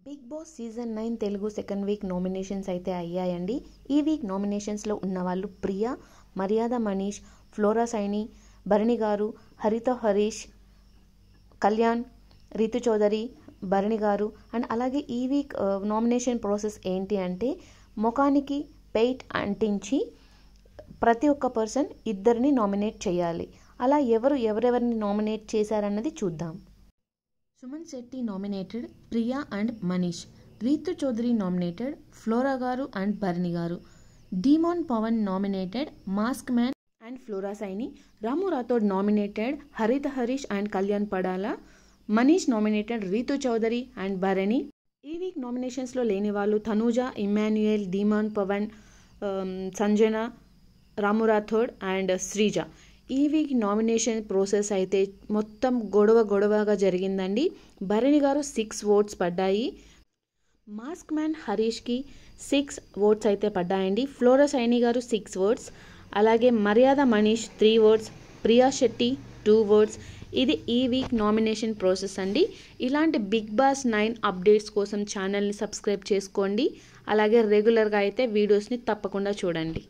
Big Boss season 9 Telugu second week nominations అయితే అయ్యాయండి. ఈ వీక్ నామినేషన్స్లో ఉన్న వాళ్ళు ప్రియా, మర్యాద మనీష్, ఫ్లోరా సైని, భరణి గారు, హరిత హరీష్, కళ్యాణ్, రితు చౌదరి, భరణి గారు. అండ్ అలాగే ఈ వీక్ నామినేషన్ ప్రాసెస్ ఏంటి అంటే ముఖానికి పెయింట్ అంటించి ప్రతి ఒక్క పర్సన్ ఇద్దరిని నామినేట్ చేయాలి. అలా ఎవరెవరిని నామినేట్ చేశారన్నది చూద్దాం. Suman Shetty nominated Priya and Manish. Ritu Chowdary nominated Flora గారు అండ్ భరణి గారు. Demon Pavan nominated mask man and Flora Saini. Ramu Rathod nominated Haritha Harish and Kalyan Padala. Manish nominated Ritu Chowdary and Bharani. ఈ వీక్ నామినేషన్స్లో లేని వాళ్ళు Tanuja, Emmanuel, Demon Pavan, Sanjana, Ramu Rathod and Srija. ఈ వీక్ నామినేషన్ ప్రాసెస్ అయితే మొత్తం గొడవగా జరిగిందండి. భరణి గారు 6 votes పడ్డాయి. మాస్క్ మ్యాన్ హరీష్కి 6 votes అయితే పడ్డాయండి. ఫ్లోరా సైని గారు 6 votes, అలాగే మర్యాద మనీష్ 3 votes, ప్రియా శెట్టి 2 votes. ఇది ఈ వీక్ నామినేషన్ ప్రాసెస్ అండి. ఇలాంటి బిగ్ బాస్ 9 అప్డేట్స్ కోసం ఛానల్ని సబ్స్క్రైబ్ చేసుకోండి. అలాగే రెగ్యులర్గా అయితే వీడియోస్ని తప్పకుండా చూడండి.